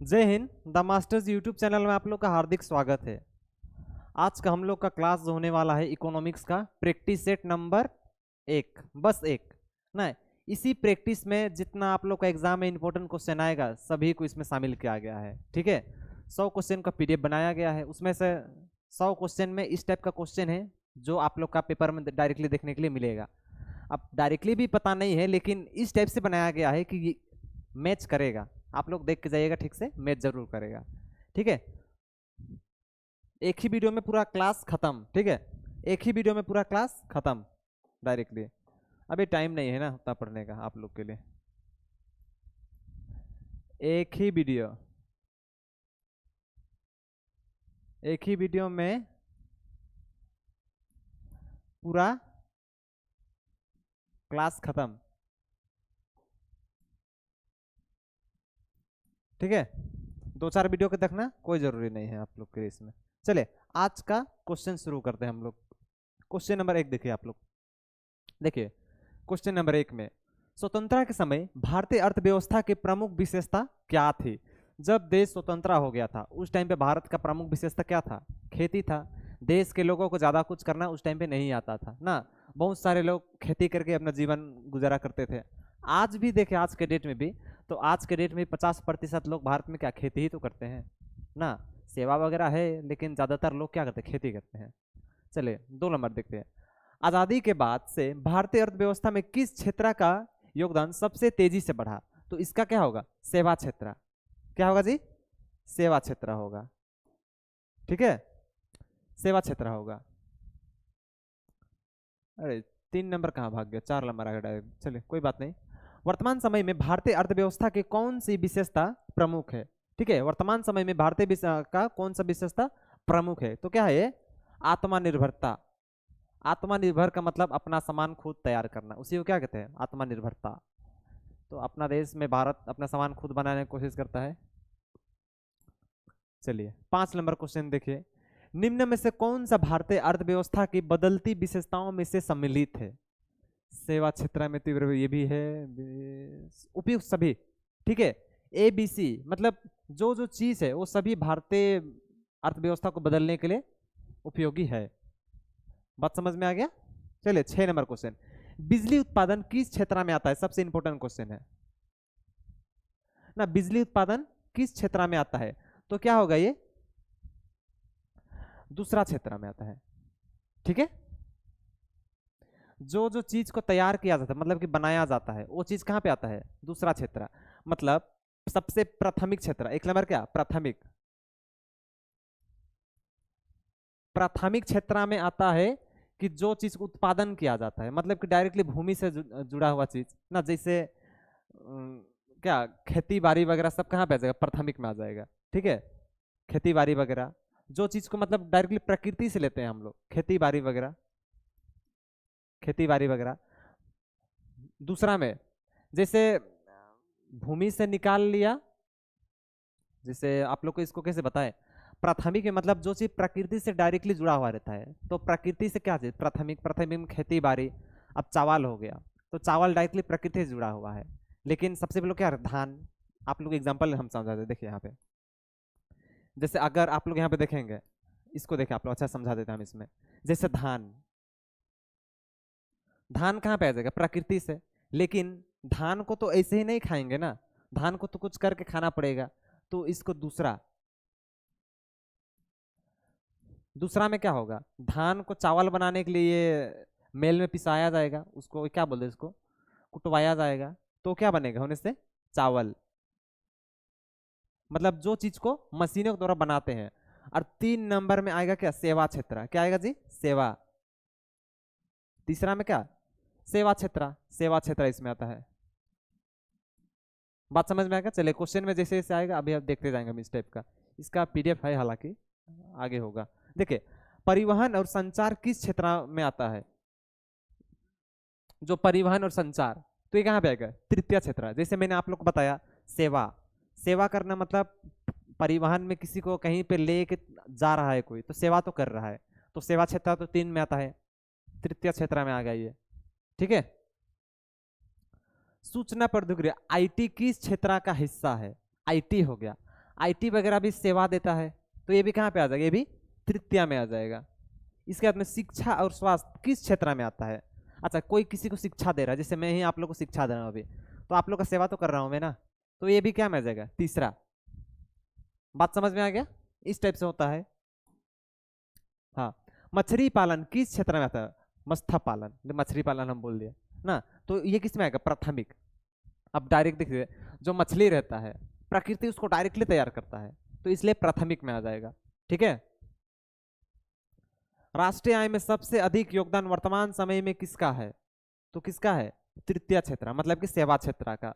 जय Hind. The masters YouTube channel में आप लोग का हार्दिक स्वागत है। आज का हम लोग का क्लास जो होने वाला है इकोनॉमिक्स का प्रैक्टिस सेट नंबर 1, बस एक ना। इसी प्रैक्टिस में जितना आप लोग का एग्जाम में इंपॉर्टेंट क्वेश्चन आएगा सभी को इसमें शामिल किया गया है। ठीक है, 100 क्वेश्चन का पीडीएफ बनाया गया है। उसमें से 100 क्वेश्चन में इस टाइप का क्वेश्चन है जो आप लोग का पेपर में डायरेक्टली देखने के लिए मिलेगा। अब डायरेक्टली भी पता नहीं है लेकिन इस टाइप से बनाया गया है कि मैच करेगा। आप लोग देख के जाइएगा, ठीक से मैच जरूर करेगा। ठीक है, एक ही वीडियो में पूरा क्लास खत्म। ठीक है, एक ही वीडियो में पूरा क्लास खत्म डायरेक्टली। अभी टाइम नहीं है ना उतना पढ़ने का आप लोग के लिए। एक ही वीडियो में पूरा क्लास खत्म। ठीक है, 2-4 वीडियो के देखना कोई जरूरी नहीं है आप लोग के लिए इसमें। चले आज का क्वेश्चन शुरू करते हैं हम लोग। क्वेश्चन नंबर 1 देखिए आप लोग। देखिए क्वेश्चन नंबर 1 में स्वतंत्रता के समय भारतीय अर्थव्यवस्था की प्रमुख विशेषता क्या थी? जब देश स्वतंत्र हो गया था उस टाइम पे भारत का प्रमुख विशेषता क्या था? खेती था। देश के लोगों को ज्यादा कुछ करना उस टाइम पे नहीं आता था ना। बहुत सारे लोग खेती करके अपना जीवन गुजारा करते थे। आज भी देखे, आज के डेट में भी, तो आज के डेट में 50% लोग भारत में क्या खेती ही तो करते हैं ना। सेवा वगैरह है लेकिन ज्यादातर लोग क्या करते हैं? खेती करते हैं। चलिए 2 नंबर देखते हैं। आजादी के बाद से भारतीय अर्थव्यवस्था में किस क्षेत्र का योगदान सबसे तेजी से बढ़ा? तो इसका क्या होगा? सेवा क्षेत्र। क्या होगा जी? सेवा क्षेत्र होगा। ठीक है, सेवा क्षेत्र होगा। अरे 3 नंबर कहाँ भाग गया? 4 नंबर आ गया डायरेक्ट। चलिए कोई बात नहीं। वर्तमान समय में भारतीय अर्थव्यवस्था की कौन सी विशेषता प्रमुख है? ठीक है, वर्तमान समय में भारतीय का कौन सा विशेषता प्रमुख है? तो क्या है ये? आत्मनिर्भरता। आत्मनिर्भर का मतलब अपना सामान खुद तैयार करना, उसी को क्या कहते हैं? आत्मनिर्भरता। तो अपना देश में भारत अपना सामान खुद बनाने की कोशिश करता है। चलिए 5 नंबर क्वेश्चन देखिए। निम्न में से कौन सा भारतीय अर्थव्यवस्था की बदलती विशेषताओं में से सम्मिलित है? सेवा क्षेत्र में तीव्र, ये भी है उपयुक्त सभी। ठीक है, ए बी सी मतलब जो जो चीज है वो सभी भारतीय अर्थव्यवस्था को बदलने के लिए उपयोगी है। बात समझ में आ गया? चलिए 6 नंबर क्वेश्चन। बिजली उत्पादन किस क्षेत्र में आता है? सबसे इंपॉर्टेंट क्वेश्चन है ना। बिजली उत्पादन किस क्षेत्र में आता है? तो क्या होगा ये? दूसरा क्षेत्र में आता है। ठीक है, जो जो चीज को तैयार किया जाता है मतलब कि बनाया जाता है वो चीज कहां पे आता है? दूसरा क्षेत्र। मतलब सबसे प्राथमिक क्षेत्र। 1 नंबर क्या? प्राथमिक। प्राथमिक क्षेत्र में आता है कि जो चीज उत्पादन किया जाता है, मतलब कि डायरेक्टली भूमि से जुड़ा हुआ चीज ना। जैसे क्या खेती बाड़ी वगैरह सब कहाँ पे आ जाएगा? प्राथमिक में आ जाएगा। ठीक है, खेती बाड़ी वगैरह जो चीज को मतलब डायरेक्टली प्रकृति से लेते हैं हम लोग, खेती बाड़ी वगैरह, खेती बाड़ी वगैरह। दूसरा में जैसे भूमि से निकाल लिया, जैसे आप लोग को इसको कैसे बताएं? प्राथमिक में मतलब जो चीज प्रकृति से डायरेक्टली जुड़ा हुआ रहता है। तो प्रकृति से क्या चीज? प्राथमिक। प्राथमिक में खेती बाड़ी। अब चावल हो गया तो चावल डायरेक्टली प्रकृति से जुड़ा हुआ है। लेकिन सबसे पहले क्या? धान। आप लोग एग्जाम्पल हम समझाते देखिए यहाँ पे। जैसे अगर आप लोग यहाँ पे देखेंगे, इसको देखें आप लोग, अच्छा समझा देते हैं हम इसमें। जैसे धान, धान कहाँ पे आ जाएगा? प्रकृति से। लेकिन धान को तो ऐसे ही नहीं खाएंगे ना, धान को तो कुछ करके खाना पड़ेगा। तो इसको दूसरा, दूसरा में क्या होगा? धान को चावल बनाने के लिए मेल में पिसाया जाएगा, उसको क्या बोलते हैं? इसको कुटवाया जाएगा। तो क्या बनेगा होने से? चावल। मतलब जो चीज को मशीनों के द्वारा बनाते हैं। और 3 नंबर में आएगा क्या? सेवा क्षेत्र। क्या आएगा जी? सेवा। तीसरा में क्या? सेवा क्षेत्र। सेवा क्षेत्र इसमें आता है। बात समझ में आएगा? चलिए क्वेश्चन में जैसे जैसे आएगा अभी आप देखते जाएंगे हम इस टाइप का। इसका पीडीएफ है, हालांकि आगे होगा। देखिए परिवहन और संचार किस क्षेत्र में आता है? जो परिवहन और संचार, तो ये कहाँ पे आएगा? तृतीय क्षेत्र। जैसे मैंने आप लोग को बताया सेवा, सेवा करना मतलब परिवहन में किसी को कहीं पे ले के जा रहा है कोई, तो सेवा तो कर रहा है। तो सेवा क्षेत्र तो 3 में आता है, तृतीय क्षेत्र में आ गया ये। ठीक है, सूचना प्रौद्योगिकी आईटी किस क्षेत्र का हिस्सा है? आईटी हो गया। IT वगैरह भी सेवा देता है, तो ये भी कहाँ पे आ जाएगा, ये भी तृतीया में आ जाएगा। इसके बाद में शिक्षा और स्वास्थ्य किस क्षेत्र में आता है? अच्छा, कोई किसी को शिक्षा दे रहा है, जैसे मैं ही आप लोग को शिक्षा दे रहा हूँ अभी, तो आप लोग का सेवा तो कर रहा हूँ मैं ना, तो ये भी क्या में आ जाएगा, तीसरा। बात समझ में आ गया? इस टाइप से होता है। हाँ, मछली पालन किस क्षेत्र में आता है? मत्स्य पालन, मछली पालन हम बोल दिया ना, तो ये किस में आएगा, प्राथमिक। अब डायरेक्ट देखिए, जो मछली रहता है प्रकृति उसको डायरेक्टली तैयार करता है, तो इसलिए प्राथमिक में आ जाएगा। ठीक है। राष्ट्रीय आय में सबसे अधिक योगदान वर्तमान समय में किसका है? तो किसका है? तृतीय क्षेत्र, मतलब कि सेवा क्षेत्र का।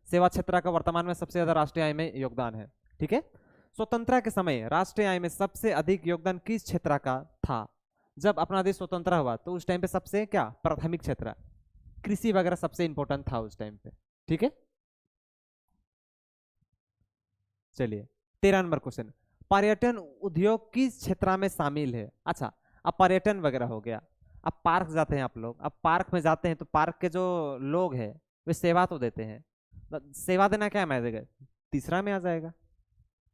सेवा क्षेत्र का वर्तमान में सबसे ज्यादा राष्ट्रीय आय में योगदान है। ठीक है। स्वतंत्रता के समय राष्ट्रीय आय में सबसे अधिक योगदान किस क्षेत्र का था? जब अपना देश स्वतंत्र हुआ तो उस टाइम पे सबसे क्या, प्राथमिक क्षेत्र, कृषि वगैरह सबसे इंपॉर्टेंट था उस टाइम पे। ठीक है। चलिए 13 नंबर क्वेश्चन, पर्यटन उद्योग किस क्षेत्र में शामिल है? अच्छा, अब पर्यटन वगैरह हो गया, अब पार्क जाते हैं आप लोग, अब पार्क में जाते हैं तो पार्क के जो लोग हैं वे सेवा तो देते हैं, तो सेवा देना क्या में आ जाएगा, तीसरा में आ जाएगा।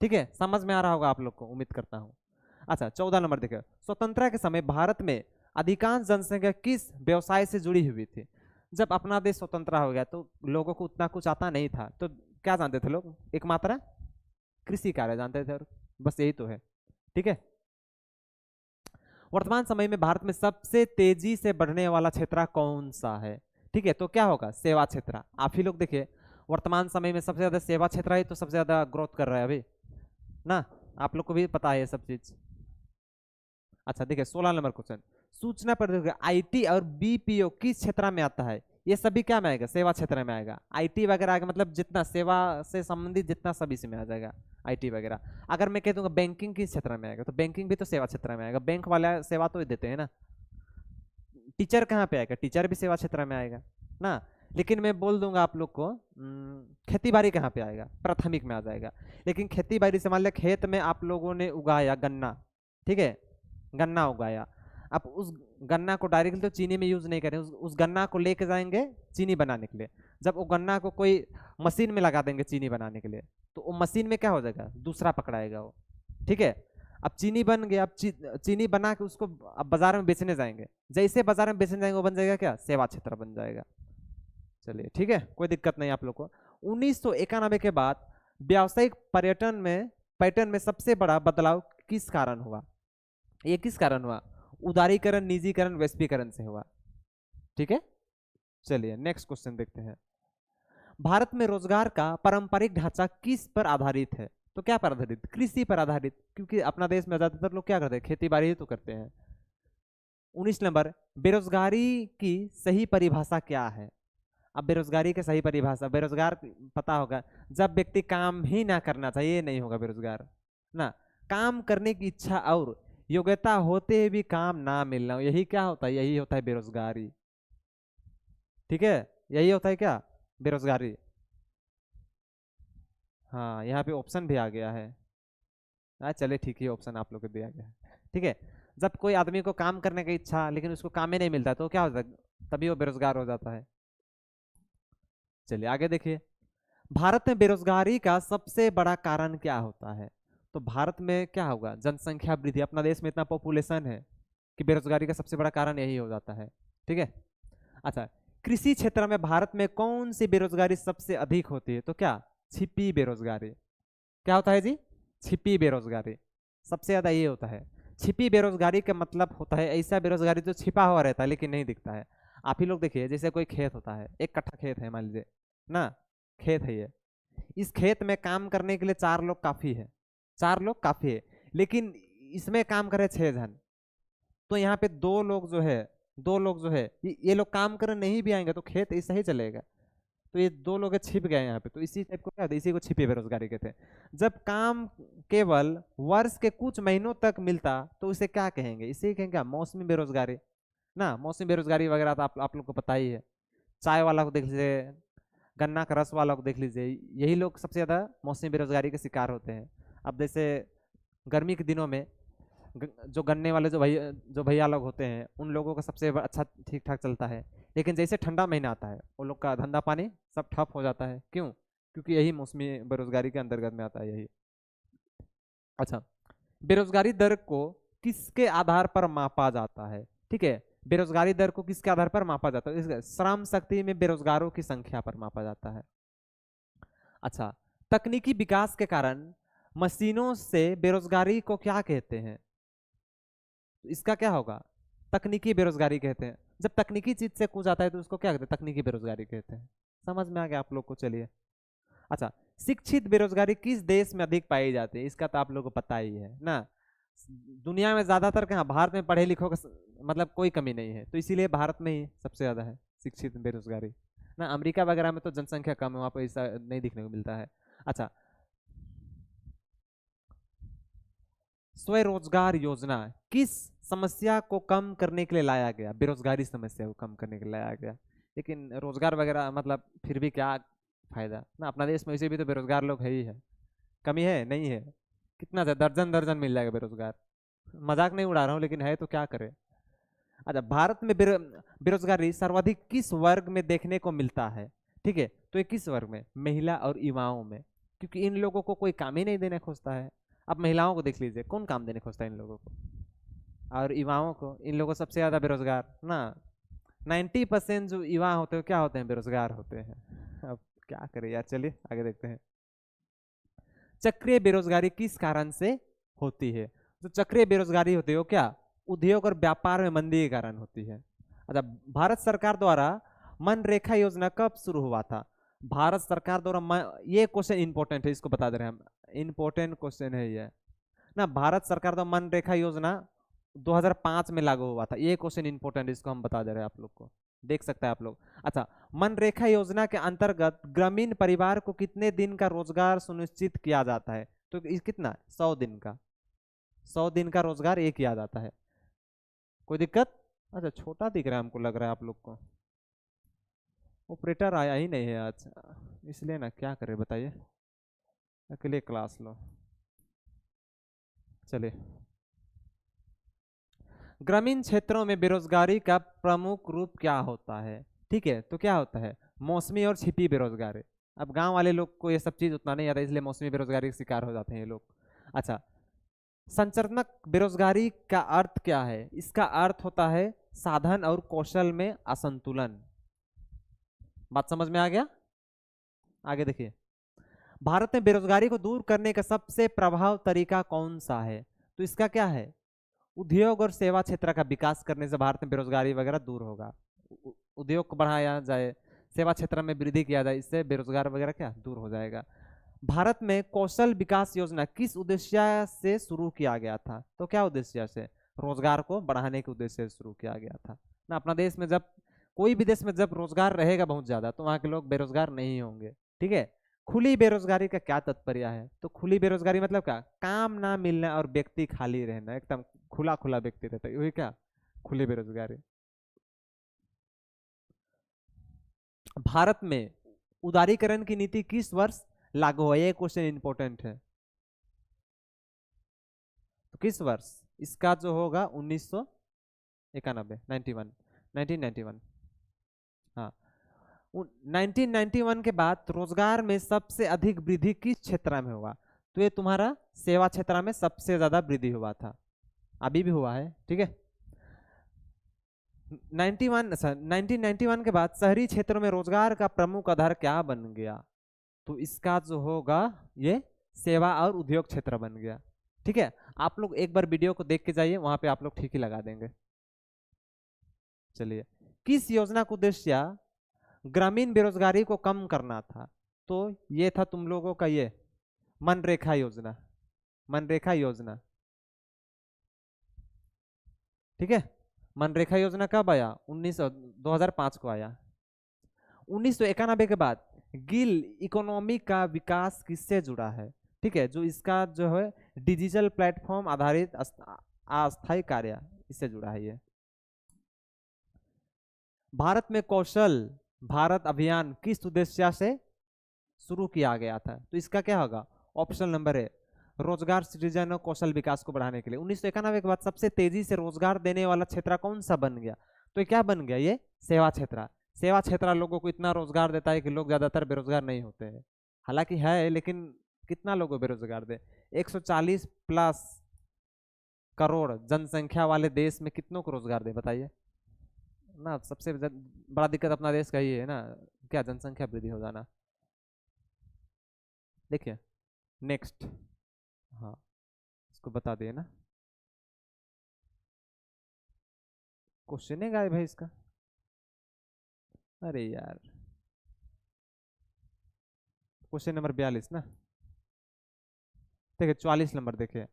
ठीक है, समझ में आ रहा होगा आप लोग को, उम्मीद करता हूँ। अच्छा 14 नंबर देखिए, स्वतंत्रता के समय भारत में अधिकांश जनसंख्या किस व्यवसाय से जुड़ी हुई थी? जब अपना देश स्वतंत्र हो गया तो लोगों को उतना कुछ आता नहीं था, तो क्या जानते थे लोग, एकमात्र कृषि कार्य जानते थे, और बस यही तो है। ठीक है। वर्तमान समय में भारत में सबसे तेजी से बढ़ने वाला क्षेत्र कौन सा है? ठीक है, तो क्या होगा, सेवा क्षेत्र। आप ही लोग देखिए, वर्तमान समय में सबसे ज्यादा सेवा क्षेत्र है, तो सबसे ज्यादा ग्रोथ कर रहा है अभी ना, आप लोग को भी पता है ये सब चीज। अच्छा देखिए 16 नंबर क्वेश्चन, सूचना प्रौद्योगिकी IT और BPO किस क्षेत्र में आता है? ये सभी क्या में आएगा, सेवा क्षेत्र में आएगा। IT वगैरह आएगा, मतलब जितना सेवा से संबंधित जितना सभी से में आ जाएगा IT वगैरह। अगर मैं कह दूंगा बैंकिंग किस क्षेत्र में आएगा, तो बैंकिंग भी तो सेवा क्षेत्र में आएगा, बैंक वाला सेवा तो देते हैं ना। टीचर कहाँ पे आएगा, टीचर भी सेवा क्षेत्र में आएगा ना। लेकिन मैं बोल दूंगा आप लोग को, खेती बाड़ी कहाँ पे आएगा, प्राथमिक में आ जाएगा। लेकिन खेती बाड़ी से मान लिया खेत में आप लोगों ने उगाया गन्ना, ठीक है, गन्ना उगाया, आप उस गन्ना को डायरेक्टली तो चीनी में यूज नहीं करें, उस गन्ना को लेके जाएंगे चीनी बनाने के लिए। जब वो गन्ना को कोई मशीन में लगा देंगे चीनी बनाने के लिए, तो वो मशीन में क्या हो जाएगा, दूसरा पकड़ाएगा वो। ठीक है। अब चीनी बन गया, अब चीनी बना के उसको अब बाजार में बेचने जाएंगे, जैसे बाजार में बेचने जाएंगे वो बन जाएगा क्या, सेवा क्षेत्र बन जाएगा। चलिए ठीक है, कोई दिक्कत नहीं आप लोग को। 1991 के बाद व्यावसायिक पैटर्न में सबसे बड़ा बदलाव किस कारण हुआ? ये किस कारण हुआ, उदारीकरण, निजीकरण, वैश्वीकरण से हुआ। ठीक है। चलिए नेक्स्ट क्वेश्चन देखते हैं, भारत में रोजगार का पारंपरिक ढांचा किस पर आधारित है? तो क्या पर आधारित, कृषि पर आधारित, क्योंकि अपना देश में ज्यादातर लोग क्या करते हैं, खेती बाड़ी ही तो करते हैं। 19 नंबर, बेरोजगारी की सही परिभाषा क्या है? अब बेरोजगारी की सही परिभाषा, बेरोजगार पता होगा, जब व्यक्ति काम ही ना करना चाहिए नहीं होगा बेरोजगार ना, काम करने की इच्छा और योग्यता होते हुए भी काम ना मिलना, यही क्या होता है, यही होता है बेरोजगारी। ठीक है, यही होता है क्या, बेरोजगारी। हाँ यहाँ पे ऑप्शन भी आ गया है, चले ठीक ही ऑप्शन आप लोग को दिया गया है। ठीक है, जब कोई आदमी को काम करने की इच्छा लेकिन उसको काम ही नहीं मिलता तो क्या होता है, तभी वो बेरोजगार हो जाता है। चलिए आगे देखिए, भारत में बेरोजगारी का सबसे बड़ा कारण क्या होता है? तो भारत में क्या होगा, जनसंख्या वृद्धि, अपना देश में इतना पॉपुलेशन है कि बेरोजगारी का सबसे बड़ा कारण यही हो जाता है। ठीक है। अच्छा, कृषि क्षेत्र में भारत में कौन सी बेरोजगारी सबसे अधिक होती है? तो क्या, छिपी बेरोजगारी। क्या होता है जी, छिपी बेरोजगारी, सबसे ज्यादा ये होता है। छिपी बेरोजगारी का मतलब होता है ऐसा बेरोजगारी जो छिपा हुआ रहता है लेकिन नहीं दिखता है। आप ही लोग देखिए, जैसे कोई खेत होता है, 1 कट्ठा खेत है मान लीजिए ना, खेत है ये, इस खेत में काम करने के लिए 4 लोग काफी है, 4 लोग काफी है, लेकिन इसमें काम करे 6 जन, तो यहाँ पे 2 लोग जो है, 2 लोग जो है ये लोग काम करने नहीं भी आएंगे तो खेत ऐसा ही चलेगा, तो ये 2 लोग छिप गए यहाँ पे, तो इसी टाइप को क्या होता है, इसी को छिपी बेरोजगारी कहते हैं। जब काम केवल वर्ष के कुछ महीनों तक मिलता तो इसे क्या कहेंगे, इसे कहेंगे क्या, मौसमी बेरोजगारी ना। मौसमी बेरोजगारी वगैरह तो आप लोग को पता ही है, चाय वाला को देख लीजिए, गन्ना का रस वाला को देख लीजिए, यही लोग सबसे ज्यादा मौसमी बेरोजगारी के शिकार होते हैं। अब जैसे गर्मी के दिनों में जो गन्ने वाले जो भैया लोग होते हैं उन लोगों का सबसे अच्छा ठीक ठाक चलता है, लेकिन जैसे ठंडा महीना आता है उन लोग का धंधा पानी सब ठप हो जाता है। क्यों, क्योंकि यही मौसमी बेरोजगारी के अंतर्गत में आता है यही। अच्छा, बेरोजगारी दर को किसके आधार पर मापा जाता है? ठीक है, बेरोजगारी दर को किसके आधार पर मापा जाता है? श्रम शक्ति में बेरोजगारों की संख्या पर मापा जाता है। अच्छा, तकनीकी विकास के कारण मशीनों से बेरोजगारी को क्या कहते हैं? तो इसका क्या होगा? तकनीकी बेरोजगारी कहते हैं। जब तकनीकी चीज से कुछ आता है तो उसको क्या कहते हैं? तकनीकी बेरोजगारी कहते हैं। समझ में आ गया आप लोग को? चलिए। अच्छा, शिक्षित बेरोजगारी किस देश में अधिक पाई जाती है? इसका तो आप लोगों को पता ही है ना। दुनिया में ज्यादातर कहाँ? भारत में पढ़े लिखों का मतलब कोई कमी नहीं है, तो इसीलिए भारत में ही सबसे ज्यादा है शिक्षित बेरोजगारी ना। अमेरिका वगैरह में तो जनसंख्या कम है, वहां पर ऐसा नहीं दिखने को मिलता है। अच्छा, स्वरोजगार योजना किस समस्या को कम करने के लिए लाया गया? बेरोजगारी समस्या को कम करने के लिए लाया गया। लेकिन रोजगार वगैरह मतलब फिर भी क्या फायदा ना, अपना देश में वैसे भी तो बेरोजगार लोग है ही है। कमी है नहीं है? कितना दर्जन दर्जन मिल जाएगा बेरोजगार। मजाक नहीं उड़ा रहा हूँ, लेकिन है तो क्या करे। अच्छा, भारत में बेरोजगारी सर्वाधिक किस वर्ग में देखने को मिलता है? ठीक है, तो ये किस वर्ग में? महिला और युवाओं में, क्योंकि इन लोगों को कोई काम ही नहीं देने खोजता है। अब महिलाओं को देख लीजिए, कौन काम देने खोजता है इन लोगों को? और युवाओं को, इन लोगों सबसे ज्यादा बेरोजगार ना। 90% जो युवा होते हैं क्या होते हैं? बेरोजगार होते हैं। अब क्या करें यार, चलिए आगे देखते हैं। चक्रीय बेरोजगारी किस कारण से होती है? जो चक्रीय बेरोजगारी होती है वो क्या? उद्योग और व्यापार में मंदी के कारण होती है। अच्छा, भारत सरकार द्वारा मनरेगा योजना कब शुरू हुआ था? भारत सरकार द्वारा ये क्वेश्चन इंपॉर्टेंट है, इसको बता दे रहे हैं हम, इंपॉर्टेंट क्वेश्चन है ये ना। भारत सरकार द्वारा मनरेगा योजना 2005 में लागू हुआ था। ये क्वेश्चन इंपॉर्टेंट, इसको हम बता दे रहे हैं आप लोग को, देख सकते हैं आप लोग। अच्छा, मनरेगा योजना के अंतर्गत ग्रामीण परिवार को कितने दिन का रोजगार सुनिश्चित किया जाता है? तो कितना? 100 दिन का। 100 दिन का रोजगार ये किया जाता है। कोई दिक्कत? अच्छा, छोटा दिख रहा है हमको, लग रहा है आप लोग को। ऑपरेटर आया ही नहीं है आज, इसलिए ना क्या करे बताइए, अकेले क्लास लो। चलिए, ग्रामीण क्षेत्रों में बेरोजगारी का प्रमुख रूप क्या होता है? ठीक है, तो क्या होता है? मौसमी और छिपी बेरोजगारी। अब गांव वाले लोग को ये सब चीज उतना नहीं आता, इसलिए मौसमी बेरोजगारी के शिकार हो जाते हैं ये लोग। अच्छा, संचरणात्मक बेरोजगारी का अर्थ क्या है? इसका अर्थ होता है साधन और कौशल में असंतुलन। बात समझ में आ गया? आगे देखिए, भारत में बेरोजगारी को दूर करने का सबसे प्रभावी तरीका कौन सा है? तो इसका क्या है? उद्योग और सेवा क्षेत्र का विकास करने से भारत में बेरोजगारी वगैरह दूर होगा। उद्योग को बढ़ाया जाए, सेवा क्षेत्र में वृद्धि किया जाए, इससे बेरोजगार वगैरह क्या दूर हो जाएगा। भारत में कौशल विकास योजना किस उद्देश्य से शुरू किया गया था? तो क्या उद्देश्य से? रोजगार को बढ़ाने के उद्देश्य से शुरू किया गया था ना। अपना देश में जब कोई भी देश में जब रोजगार रहेगा बहुत ज्यादा, तो वहां के लोग बेरोजगार नहीं होंगे। ठीक है, खुली बेरोजगारी का क्या तात्पर्य है? तो खुली बेरोजगारी मतलब क्या? काम ना मिलना और व्यक्ति खाली रहना, एकदम खुला खुला व्यक्ति रहता है, वही क्या खुली बेरोजगारी। भारत में उदारीकरण की नीति किस वर्ष लागू हुआ? ये क्वेश्चन इंपॉर्टेंट है। तो किस वर्ष? इसका जो होगा 1991, 91, 1991। हाँ, 1991 के बाद रोजगार में सबसे अधिक वृद्धि किस क्षेत्र में हुआ? तो ये तुम्हारा सेवा क्षेत्र में सबसे ज्यादा वृद्धि हुआ था, अभी भी हुआ है। ठीक है, 1991 के बाद शहरी क्षेत्रों में रोजगार का प्रमुख आधार क्या बन गया? तो इसका जो होगा ये सेवा और उद्योग क्षेत्र बन गया। ठीक है, आप लोग एक बार वीडियो को देख के जाइए, वहां पे आप लोग ठीक ही लगा देंगे। चलिए, किस योजना का उद्देश्य ग्रामीण बेरोजगारी को कम करना था? तो ये था तुम लोगों का ये मनरेगा योजना। मनरेगा योजना, ठीक है। मनरेगा योजना कब आया? 2005 को आया। 1991 के बाद गिल इकोनॉमी का विकास किससे जुड़ा है? ठीक है, जो इसका जो है डिजिटल प्लेटफॉर्म आधारित अस्थायी कार्य, इससे जुड़ा है ये। भारत में कौशल भारत अभियान किस उद्देश्य से शुरू किया गया था? तो इसका क्या होगा? ऑप्शन नंबर है रोजगार सृजन और कौशल विकास को बढ़ाने के लिए। 1991 के बाद सबसे तेजी से रोजगार देने वाला क्षेत्र कौन सा बन गया? तो ये क्या बन गया? ये सेवा क्षेत्र। सेवा क्षेत्र लोगों को इतना रोजगार देता है कि लोग ज्यादातर बेरोजगार नहीं होते हैं, हालांकि है लेकिन कितना लोगों को बेरोजगार दे? 140 प्लस करोड़ जनसंख्या वाले देश में कितनों को रोजगार दे बताइए ना। सबसे बड़ा दिक्कत अपना देश का ही है ना, क्या जनसंख्या वृद्धि हो जाना। देखिए नेक्स्ट, हाँ इसको बता दिए ना, क्वेश्चन है गायब है इसका, अरे यार। क्वेश्चन नंबर 42 ना, देखिए 44 नंबर देखिए,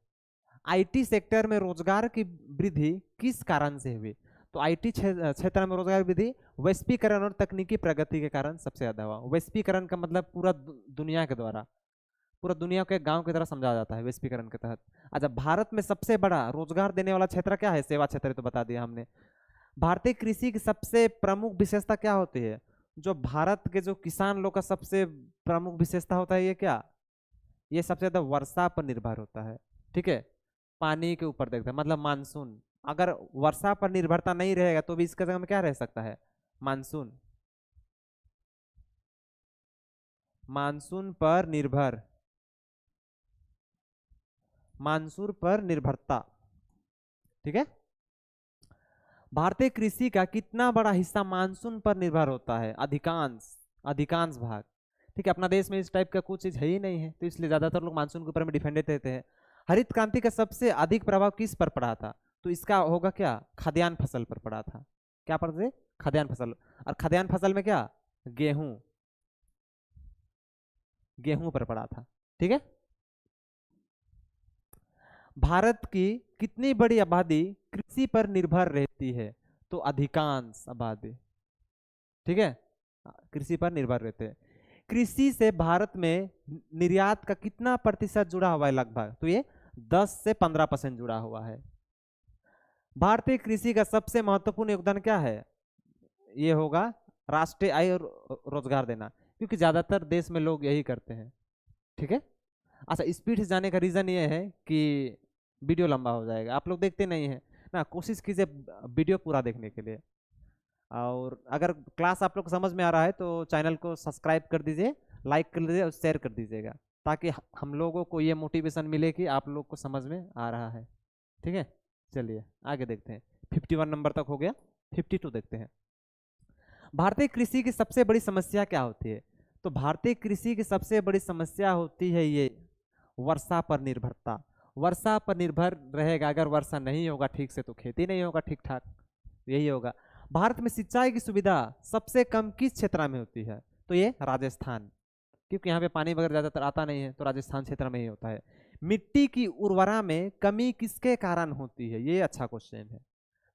आईटी सेक्टर में रोजगार की वृद्धि किस कारण से हुई? तो आईटी क्षेत्र में रोजगार वृद्धि वैश्वीकरण और तकनीकी प्रगति के कारण सबसे ज्यादा हुआ। वैश्वीकरण का मतलब पूरा दुनिया के द्वारा, पूरा दुनिया को एक गांव की तरह समझा जाता है वैश्वीकरण के तहत। अच्छा, भारत में सबसे बड़ा रोजगार देने वाला क्षेत्र क्या है? सेवा क्षेत्र, तो बता दिया हमने। भारतीय कृषि की सबसे प्रमुख विशेषता क्या होती है? जो भारत के जो किसान लोग का सबसे प्रमुख विशेषता होता है, ये क्या? ये सबसे ज्यादा वर्षा पर निर्भर होता है। ठीक है, पानी के ऊपर देखते हैं, मतलब मानसून। अगर वर्षा पर निर्भरता नहीं रहेगा तो भी इसका जगह में क्या रह सकता है? मानसून। मानसून पर निर्भर, मानसून पर निर्भरता। ठीक है, भारतीय कृषि का कितना बड़ा हिस्सा मानसून पर निर्भर होता है? अधिकांश, अधिकांश भाग। ठीक है, अपना देश में इस टाइप का कुछ चीज है ही नहीं है, तो इसलिए ज्यादातर लोग मानसून के ऊपर में डिपेंडेंट रहते हैं। हरित क्रांति का सबसे अधिक प्रभाव किस पर पड़ा था? तो इसका होगा क्या? खाद्यान्न फसल पर पड़ा था। क्या पड़ता है? खाद्यान्न फसल। और खाद्यान्न फसल में क्या? गेहूं, गेहूं पर पड़ा था। ठीक है, भारत की कितनी बड़ी आबादी कृषि पर निर्भर रहती है? तो अधिकांश आबादी। ठीक है, कृषि पर निर्भर रहते हैं। कृषि से भारत में निर्यात का कितना प्रतिशत जुड़ा हुआ है लगभग? तो ये 10 से 15% जुड़ा हुआ है। भारतीय कृषि का सबसे महत्वपूर्ण योगदान क्या है? ये होगा राष्ट्रीय आय और रोजगार देना, क्योंकि ज्यादातर देश में लोग यही करते हैं। ठीक है, अच्छा स्पीड से जाने का रीजन ये है कि वीडियो लंबा हो जाएगा, आप लोग देखते नहीं है ना। कोशिश कीजिए वीडियो पूरा देखने के लिए, और अगर क्लास आप लोग को समझ में आ रहा है तो चैनल को सब्सक्राइब कर दीजिए, लाइक कर दीजिए और शेयर कर दीजिएगा, ताकि हम लोगों को ये मोटिवेशन मिले कि आप लोग को समझ में आ रहा है। ठीक है, चलिए आगे देखते हैं। 51 नंबर तक हो गया, 52 देखते हैं। भारतीय कृषि की सबसे बड़ी समस्या क्या होती है? तो भारतीय कृषि की सबसे बड़ी समस्या होती है ये वर्षा पर निर्भरता। वर्षा पर निर्भर रहेगा, अगर वर्षा नहीं होगा ठीक से तो खेती नहीं होगा ठीक ठाक, यही होगा। भारत में सिंचाई की सुविधा सबसे कम किस क्षेत्र में होती है? तो ये राजस्थान, क्योंकि यहाँ पे पानी वगैरह ज्यादातर आता नहीं है, तो राजस्थान क्षेत्र में ही होता है। मिट्टी की उर्वरा में कमी किसके कारण होती है? ये अच्छा क्वेश्चन है।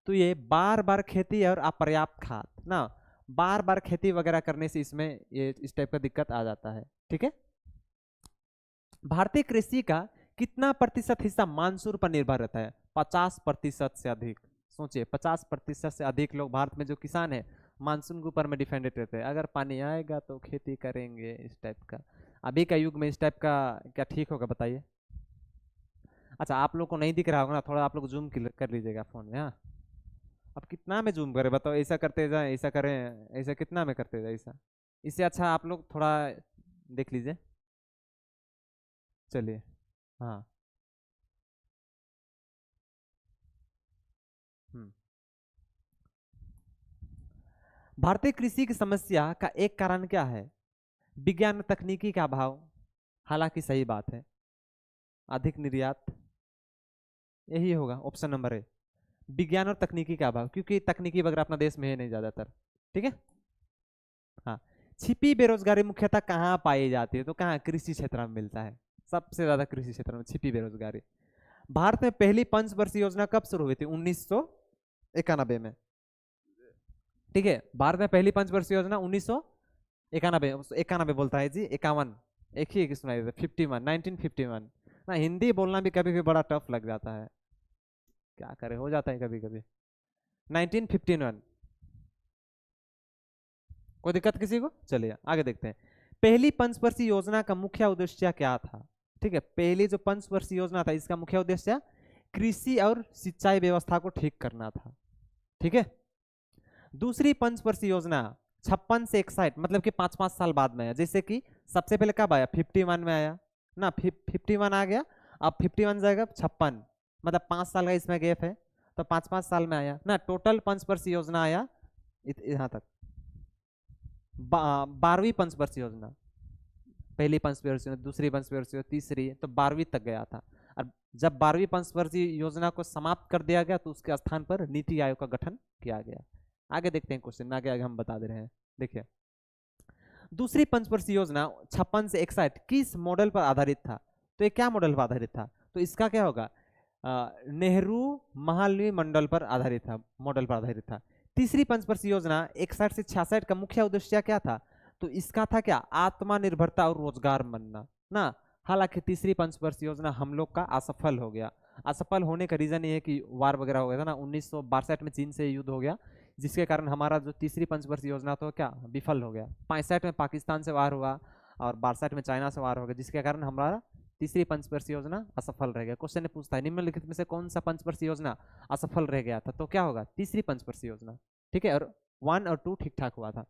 तो ये बार बार खेती और अपर्याप्त खाद ना, बार बार खेती वगैरह करने से इसमें ये इस टाइप का दिक्कत आ जाता है। ठीक है, भारतीय कृषि का कितना प्रतिशत हिस्सा मानसून पर निर्भर रहता है? 50% से अधिक। सोचिए 50% से अधिक लोग भारत में जो किसान है मानसून के ऊपर में डिपेंडेंट रहते हैं। अगर पानी आएगा तो खेती करेंगे, इस टाइप का। अभी का युग में इस टाइप का क्या ठीक होगा बताइए? अच्छा, आप लोग को नहीं दिख रहा होगा ना, थोड़ा आप लोग जूम कर लीजिएगा फोन में। हाँ, अब कितना में जूम करें बताओ? ऐसा करते जाए, ऐसा करें, ऐसा कितना में करते जाए ऐसा? इससे अच्छा आप लोग थोड़ा देख लीजिए। चलिए, हाँ। हम्म, भारतीय कृषि की समस्या का एक कारण क्या है? विज्ञान और तकनीकी का अभाव, हालांकि सही बात है। अधिक निर्यात, यही होगा ऑप्शन नंबर ए, विज्ञान और तकनीकी का अभाव, क्योंकि तकनीकी वगैरह अपना देश में है नहीं ज्यादातर। ठीक है, हाँ। छिपी बेरोजगारी मुख्यतः कहाँ पाई जाती है? तो कहाँ? कृषि क्षेत्र में मिलता है सबसे ज्यादा, कृषि क्षेत्र में छिपी बेरोजगारी। भारत में पहली पंचवर्षीय योजना कब शुरू हुई थी? 1991 में। ठीक है, भारत में पहली पंचवर्षीय योजना 1991, 91 बोलता है जी, 51, एक ही सुनाई देता, 51, 1951 ना। हिंदी बोलना भी कभी कभी बड़ा टफ लग जाता है, क्या करे, हो जाता है कभी कभी। 1951, कोई दिक्कत किसी को? चलिए आगे देखते हैं। पहली पंचवर्षीय योजना का मुख्य उद्देश्य क्या था? ठीक है, पहली जो पंचवर्षीय योजना था इसका मुख्य उद्देश्य कृषि और सिंचाई व्यवस्था को ठीक करना था। ठीक है, दूसरी पंचवर्षीय योजना 56 से 61, मतलब कि 5-5 साल बाद में आया। जैसे कि सबसे पहले कब आया? 51 में आया, ना, 51 आ गया। अब 51 जाएगा 56, मतलब 5 साल का इसमें गैप है, तो 5-5 साल में आया ना। टोटल पंचवर्षीय योजना आया यहाँ तक, 12वीं पंचवर्षीय योजना, पहली पंचवर्षीय योजना, दूसरी पंचवर्षीय, तीसरी, तो 12वीं तक गया था। और जब 12वीं पंचवर्षीय योजना को समाप्त कर दिया गया तो उसके स्थान पर नीति आयोग का गठन किया गया। आगे देखते हैं क्वेश्चन में, आगे आगे हम बता दे रहे हैं। देखिए, दूसरी पंचवर्षीय योजना 56 से 61 किस मॉडल पर आधारित था? तो ये क्या मॉडल पर आधारित था? तो इसका क्या होगा, नेहरू महालवी मंडल पर आधारित था, मॉडल पर आधारित था। तीसरी पंचवर्षीय योजना 61 से 66 का मुख्य उद्देश्य क्या था? तो इसका था क्या, आत्मनिर्भरता और रोजगार बनना ना। हालांकि तीसरी पंचवर्षीय योजना हम लोग का असफल हो गया। असफल होने का रीजन ये है कि वार वगैरह हो गया था ना, 1962 में चीन से युद्ध हो गया, जिसके कारण हमारा जो तीसरी पंचवर्षीय योजना तो क्या विफल हो गया। 65 में पाकिस्तान से वार हुआ और 62 में चाइना से वार हो गया, जिसके कारण हमारा तीसरी पंचवर्षीय योजना असफल रह गया। क्वेश्चन ने पूछता है निम्नलिखित में से कौन सा पंचवर्षीय योजना असफल रह गया था? तो क्या होगा, तीसरी पंचवर्षीय योजना। ठीक है, और 1 और 2 ठीक ठाक हुआ था।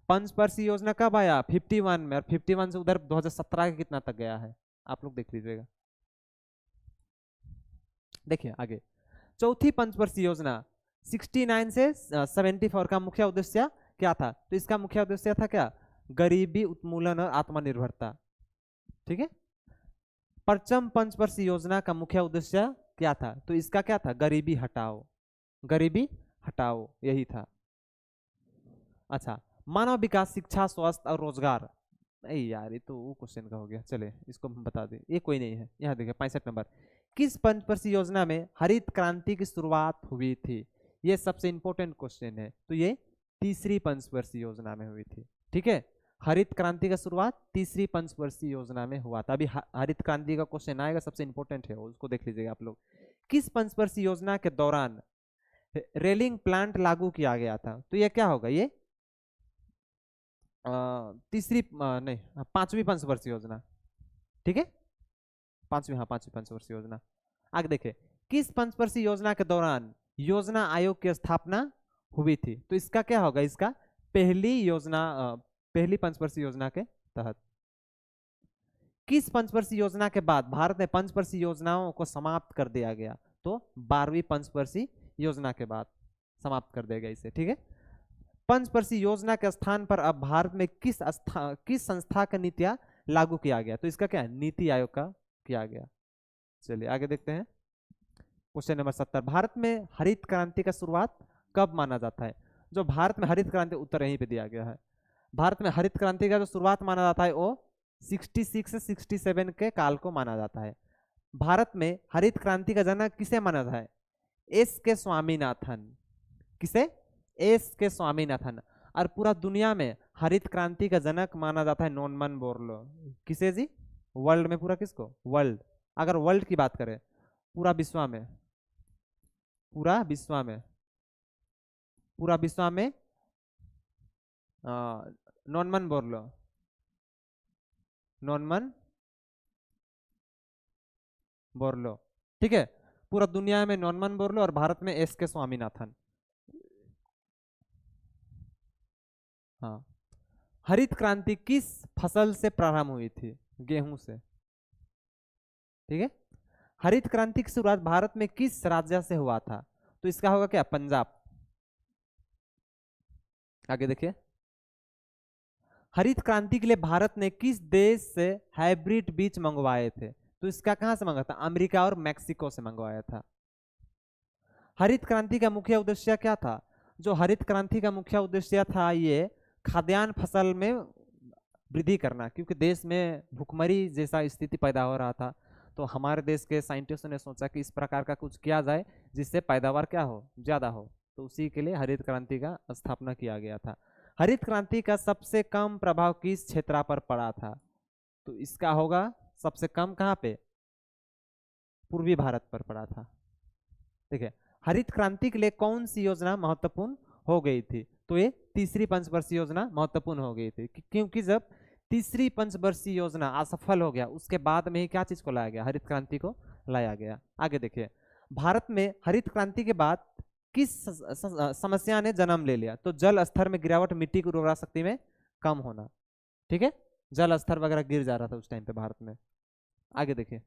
पंचवर्षीय योजना कब आया, 51 में, और 51 से उधर 2017 के कितना तक गया है, आप लोग देख लीजिएगा। देखिए आगे, चौथी पंचवर्षीय योजना 69 से 74 का मुख्य उद्देश्य क्या था? तो इसका मुख्य उद्देश्य था क्या, गरीबी उन्मूलन और आत्मनिर्भरता। ठीक है, पंचम पंचवर्षीय योजना का मुख्य उद्देश्य क्या था? तो इसका क्या था, गरीबी हटाओ, गरीबी हटाओ, यही था। अच्छा, मानव विकास, शिक्षा, स्वास्थ्य और रोजगार, नहीं यार ये तो वो क्वेश्चन का हो गया, चले इसको हम बता दें, ये कोई नहीं है। यहाँ देखिए 65 नंबर, किस पंचवर्षीय योजना में हरित क्रांति की शुरुआत हुई थी? ये सबसे इंपॉर्टेंट क्वेश्चन है। तो ये तीसरी पंचवर्षीय योजना में हुई थी। ठीक है, हरित क्रांति का शुरुआत तीसरी पंचवर्षीय योजना में हुआ था। अभी हरित क्रांति का क्वेश्चन आएगा, सबसे इंपॉर्टेंट है, उसको देख लीजिएगा आप लोग। किस पंचवर्षीय योजना के दौरान रेलिंग प्लांट लागू किया गया था? तो ये क्या होगा, ये तीसरी नहीं, पांचवी पंचवर्षीय योजना। ठीक है, पांचवी, हाँ पांचवी पंचवर्षीय योजना। आगे देखिए, किस पंचवर्षीय योजना के दौरान योजना आयोग की स्थापना हुई थी? तो इसका क्या होगा, इसका पहली योजना, पहली पंचवर्षीय योजना के तहत। किस पंचवर्षीय योजना के बाद भारत में पंचवर्षीय योजनाओं को समाप्त कर दिया गया? तो 12वीं पंचवर्षीय योजना के बाद समाप्त कर दिया गया इसे। ठीक है, पंचवर्षीय योजना के स्थान पर अब भारत में किस संस्था का नीतियां लागू किया गया? तो इसका क्या है, नीति आयोग का किया गया। चलिए आगे देखते हैं, क्वेश्चन नंबर 70, भारत में हरित क्रांति का शुरुआत कब माना जाता है? जो भारत में हरित क्रांति, उत्तर यहीं पे दिया गया है। भारत में हरित क्रांति का जो शुरुआत माना जाता है वो 66 से 67 के काल को माना जाता है। भारत में हरित क्रांति का जनक किसे माना जाता है? एस के स्वामीनाथन। किसे? एस के स्वामीनाथन। और पूरा दुनिया में हरित क्रांति का जनक माना जाता है नॉर्मन बोरलो। किसे जी? वर्ल्ड में, पूरा किसको? वर्ल्ड, अगर वर्ल्ड की बात करें, पूरा विश्व में, पूरा विश्व में, पूरा विश्व में नॉर्मन बोरलो, नॉर्मन बोरलो। ठीक है, पूरा दुनिया में नॉर्मन बोरलो और भारत में एस के स्वामीनाथन। हाँ, हरित क्रांति किस फसल से प्रारंभ हुई थी? गेहूं से। ठीक है, हरित क्रांति की शुरुआत भारत में किस राज्य से हुआ था? तो इसका होगा क्या, पंजाब। आगे देखिए, हरित क्रांति के लिए भारत ने किस देश से हाइब्रिड बीज मंगवाए थे? तो इसका कहां से मंगाया था? अमेरिका और मैक्सिको से मंगवाया था। हरित क्रांति का मुख्य उद्देश्य क्या था? जो हरित क्रांति का मुख्य उद्देश्य था, ये खाद्यान्न फसल में वृद्धि करना, क्योंकि देश में भुखमरी जैसा स्थिति पैदा हो रहा था। तो हमारे देश के साइंटिस्टों ने सोचा कि इस प्रकार का कुछ किया जाए जिससे पैदावार क्या हो, ज्यादा हो। तो उसी के लिए हरित क्रांति का स्थापना किया गया था। हरित क्रांति का सबसे कम प्रभाव किस क्षेत्र पर पड़ा था? तो इसका होगा सबसे कम कहाँ पे? पूर्वी भारत पर पड़ा था। देखिए, हरित क्रांति के लिए कौन सी योजना महत्वपूर्ण हो गई थी? तो ये तीसरी पंचवर्षीय योजना महत्वपूर्ण हो गई थी, क्योंकि जब तीसरी पंचवर्षीय योजना असफल हो गया, उसके बाद में ही क्या चीज को लाया गया? हरित क्रांति को लाया गया। आगे देखिए, भारत में हरित क्रांति के बाद किस समस्या ने जन्म ले लिया? तो जल स्तर में गिरावट, मिट्टी की उर्वरा शक्ति में कम होना। ठीक है, जल स्तर वगैरह गिर जा रहा था उस टाइम पे भारत में। आगे देखिए।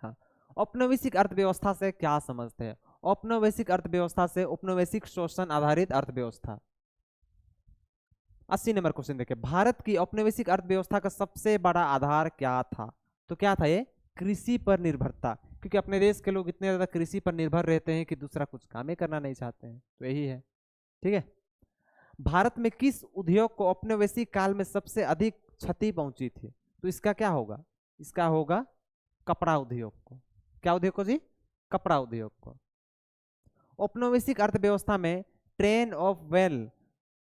हाँ, औपनिवेशिक अर्थव्यवस्था से क्या समझते हैं? औपनिवेशिक अर्थव्यवस्था से औपनिवेशिक शोषण आधारित अर्थव्यवस्था। 80 नंबर क्वेश्चन देखिए, भारत की औपनिवेशिक अर्थव्यवस्था का सबसे बड़ा आधार क्या था? तो क्या था ये? कृषि पर निर्भरता, क्योंकि अपने देश के लोग इतने ज्यादा कृषि पर निर्भर रहते हैं कि दूसरा कुछ काम ही करना नहीं चाहते हैं, तो यही है। ठीक है। भारत में किस उद्योग को औपनिवेशिक काल में सबसे अधिक क्षति पहुंची थी? तो इसका क्या होगा? इसका होगा कपड़ा उद्योग को। क्या उद्योग को जी? कपड़ा उद्योग को। औपनिवेशिक अर्थव्यवस्था में ट्रेन ऑफ वेल,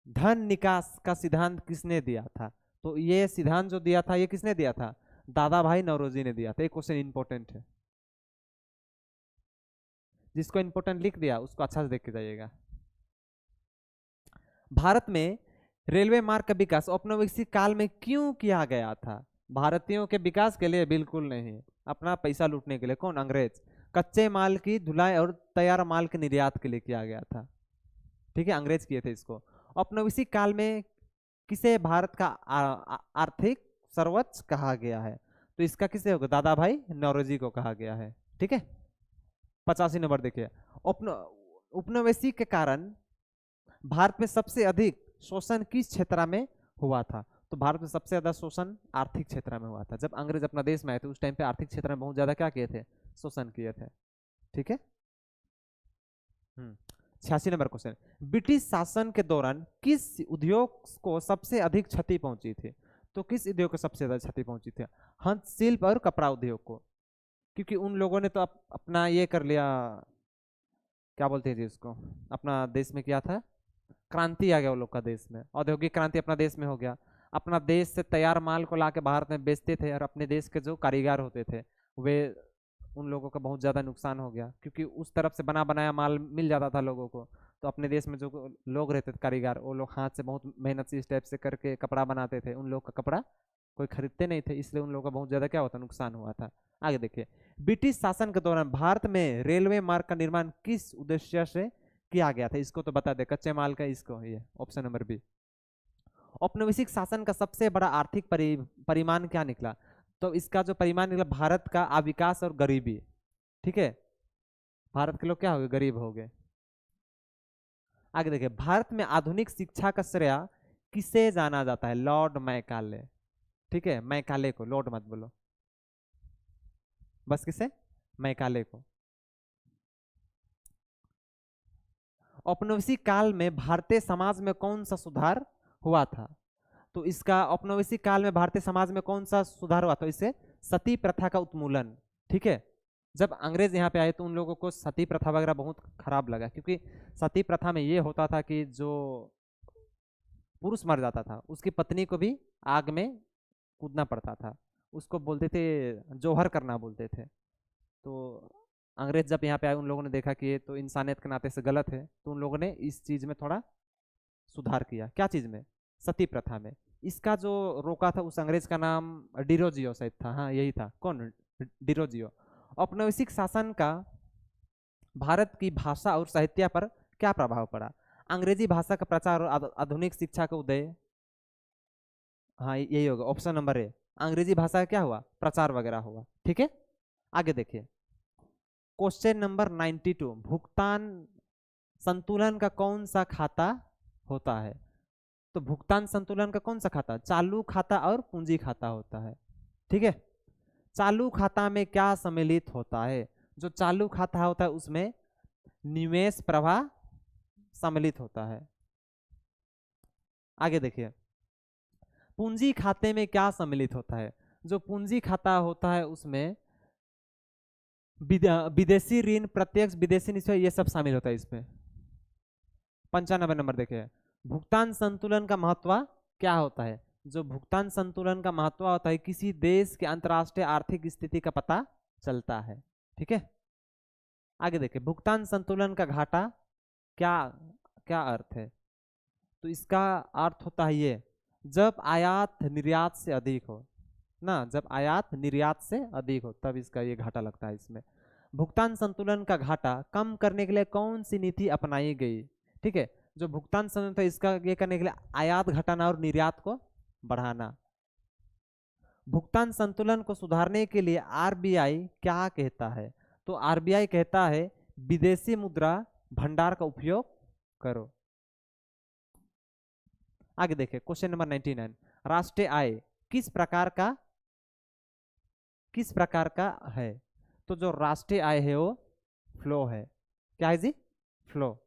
धन निकास का सिद्धांत किसने दिया था? तो ये सिद्धांत जो दिया था ये किसने दिया था? दादा भाई नौरोजी ने दिया था। एक क्वेश्चन इंपॉर्टेंट है, जिसको इंपॉर्टेंट लिख दिया उसको अच्छा से देख के जाइएगा। भारत में रेलवे मार्ग का विकास औपनिवेशिक काल में क्यों किया गया था? भारतीयों के विकास के लिए? बिल्कुल नहीं, अपना पैसा लूटने के लिए। कौन? अंग्रेज। कच्चे माल की ढुलाई और तैयार माल के निर्यात के लिए किया गया था। ठीक है, अंग्रेज किए थे इसको। औपनिवेशिक काल में किसे भारत का आर्थिक सर्वोच्च कहा गया है? तो इसका किसे होगा? दादा भाई नौरोजी को कहा गया है। ठीक है। 85 नंबर देखिए, उपनिवेशिक के कारण भारत में सबसे अधिक शोषण किस क्षेत्र में हुआ था? तो भारत में सबसे ज्यादा शोषण आर्थिक क्षेत्र में हुआ था। जब अंग्रेज अपना देश में आए थे उस टाइम पे आर्थिक क्षेत्र में बहुत ज्यादा क्या किए थे? शोषण किए थे। ठीक है। 86 नंबर क्वेश्चन, ब्रिटिश शासन के दौरान किस उद्योग को सबसे अधिक क्षति पहुंची थी? तो किस उद्योग को सबसे ज्यादा क्षति पहुंची थी? हस्तशिल्प और कपड़ा उद्योग को, क्योंकि उन लोगों ने तो अपना ये कर लिया, क्या बोलते हैं जी उसको, अपना देश में किया था, क्रांति आ गया उन लोग का देश में, औद्योगिक क्रांति अपना देश में हो गया। अपना देश से तैयार माल को लाके भारत में बेचते थे और अपने देश के जो कारीगर होते थे वे, उन लोगों का बहुत ज़्यादा नुकसान हो गया, क्योंकि उस तरफ से बना बनाया माल मिल जाता था लोगों को। तो अपने देश में जो लोग रहते थे कारीगर, वो लोग हाथ से बहुत मेहनत से इस टाइप से करके कपड़ा बनाते थे, उन लोग का कपड़ा कोई खरीदते नहीं थे, इसलिए उन लोगों का बहुत ज़्यादा क्या होता, नुकसान हुआ था। आगे देखिए, ब्रिटिश शासन के दौरान भारत में रेलवे मार्ग का निर्माण किस उद्देश्य से किया गया था? इसको तो बता दे, कच्चे माल का, इसको, ये ऑप्शन नंबर बी। औपनिवेशिक शासन का सबसे बड़ा आर्थिक परिमाण क्या निकला? तो इसका जो परिमाण निकला, भारत का अविकास और गरीबी। ठीक है, भारत के लोग क्या हो गए? गरीब हो गए। आगे देखिए, भारत में आधुनिक शिक्षा का श्रेय किसे जाना जाता है? Lord Macaulay. ठीक है, मैकाले को, लॉर्ड मत बोलो, बस किसे? मैकाले को। औपनिवेशिक काल में भारतीय समाज में कौन सा सुधार हुआ था? तो इसका औपनिवेशिक काल में भारतीय समाज में कौन सा सुधार हुआ था? इससे सती प्रथा का उन्मूलन। ठीक है, जब अंग्रेज यहाँ पे आए तो उन लोगों को सती प्रथा वगैरह बहुत खराब लगा, क्योंकि सती प्रथा में ये होता था कि जो पुरुष मर जाता था उसकी पत्नी को भी आग में कूदना पड़ता था, उसको बोलते थे जोहर करना बोलते थे। तो अंग्रेज जब यहाँ पे आए उन लोगों ने देखा कि ये तो इंसानियत के नाते से गलत है, तो उन लोगों ने इस चीज में थोड़ा सुधार किया। क्या चीज में? सती प्रथा में। इसका जो रोका था उस अंग्रेज का नाम डिरोजियो शायद था। हाँ यही था। कौन? डिरोजियो। औपनिवेशिक शासन का भारत की भाषा और साहित्य पर क्या प्रभाव पड़ा? अंग्रेजी भाषा का प्रचार और आधुनिक शिक्षा का उदय। हाँ यही होगा, ऑप्शन नंबर ए। अंग्रेजी भाषा का क्या हुआ? प्रचार वगैरह हुआ। ठीक है, आगे देखिए, क्वेश्चन नंबर 92, भुगतान संतुलन का कौन सा खाता होता है? तो भुगतान संतुलन का कौन सा खाता? चालू खाता और पूंजी खाता होता है। ठीक है, चालू खाता में क्या सम्मिलित होता है? जो चालू खाता होता है उसमें निवेश प्रवाह सम्मिलित होता है। आगे देखिए, पूंजी खाते में क्या सम्मिलित होता है? जो पूंजी खाता होता है उसमें विदेशी ऋण, प्रत्यक्ष विदेशी निवेश, ये सब शामिल होता है इसमें। 95 नंबर देखिए, भुगतान संतुलन का महत्व क्या होता है? जो भुगतान संतुलन का महत्व होता है, किसी देश के अंतर्राष्ट्रीय आर्थिक स्थिति का पता चलता है। ठीक है, आगे देखिए, भुगतान संतुलन का घाटा क्या क्या अर्थ है? तो इसका अर्थ होता है ये, जब आयात निर्यात से अधिक हो ना, जब आयात निर्यात से अधिक हो तब इसका ये घाटा लगता है इसमें। भुगतान संतुलन का घाटा कम करने के लिए कौन सी नीति अपनाई गई? ठीक है, जो भुगतान संतुलन था इसका ये करने के लिए आयात घटाना और निर्यात को बढ़ाना। भुगतान संतुलन को सुधारने के लिए आरबीआई क्या कहता है? तो आरबीआई कहता है विदेशी मुद्रा भंडार का उपयोग करो। आगे देखिए क्वेश्चन नंबर 99, राष्ट्रीय आय किस प्रकार का है? तो जो राष्ट्रीय आय है वो फ्लो है। क्या है जी? फ्लो।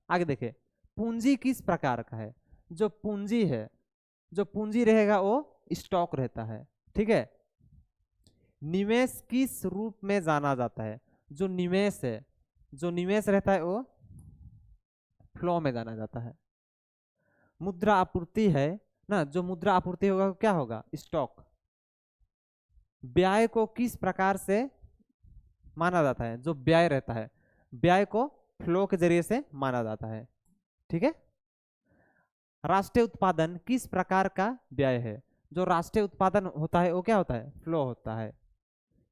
आगे देखिए पूंजी किस प्रकार का है? जो पूंजी है, जो पूंजी रहेगा वो स्टॉक रहता है। ठीक है। निवेश किस रूप में जाना जाता है? जो निवेश है, जो निवेश रहता है वो फ्लो में जाना जाता है। मुद्रा आपूर्ति है ना, जो मुद्रा आपूर्ति होगा क्या होगा? स्टॉक। ब्याज को किस प्रकार से माना जाता है? जो ब्याज रहता है, ब्याज को फ्लो के जरिए से माना जाता है। ठीक है। राष्ट्रीय उत्पादन किस प्रकार का व्यय है? जो राष्ट्रीय उत्पादन होता है वो क्या होता है? फ्लो होता है।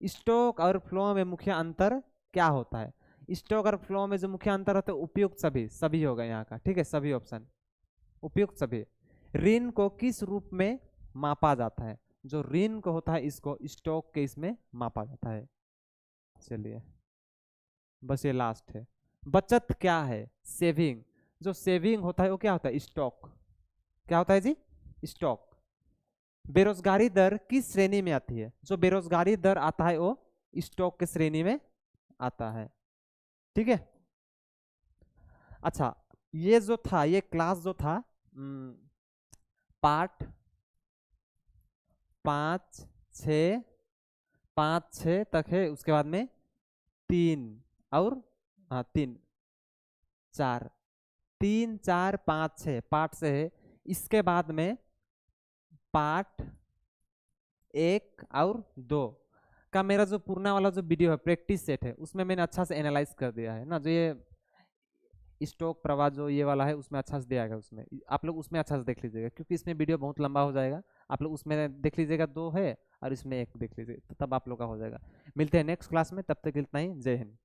स्टॉक और फ्लो में मुख्य अंतर क्या होता है? स्टॉक और फ्लो में जो मुख्य अंतर होता है उपयुक्त सभी, सभी होगा यहाँ का। ठीक है, सभी ऑप्शन उपयुक्त सभी। ऋण को किस रूप में मापा जाता है? जो ऋण को होता है इसको स्टॉक के इसमें मापा जाता है। चलिए बस ये लास्ट है। बचत क्या है? सेविंग। जो सेविंग होता है वो क्या होता है? स्टॉक। क्या होता है जी? स्टॉक। बेरोजगारी दर किस श्रेणी में आती है? जो बेरोजगारी दर आता है वो स्टॉक के श्रेणी में आता है। ठीक है। अच्छा, ये जो था, ये क्लास जो था पार्ट 5, 6, 5, 6 तक है। उसके बाद में 3 और 3, 4, 3, 4, 5, 6 पार्ट से है। इसके बाद में पार्ट 1 और 2 का मेरा जो पुराना वाला जो वीडियो है प्रैक्टिस सेट है उसमें मैंने अच्छा से एनालाइज कर दिया है ना। जो ये स्टॉक प्रवाह जो ये वाला है उसमें अच्छा से दिया गया, उसमें आप लोग उसमें अच्छा से देख लीजिएगा क्योंकि इसमें वीडियो बहुत लंबा हो जाएगा। आप लोग उसमें देख लीजिएगा, 2 है और इसमें 1 देख लीजिए, तो तब आप लोग का हो जाएगा। मिलते हैं नेक्स्ट क्लास में, तब तक इतना ही। जय हिंद।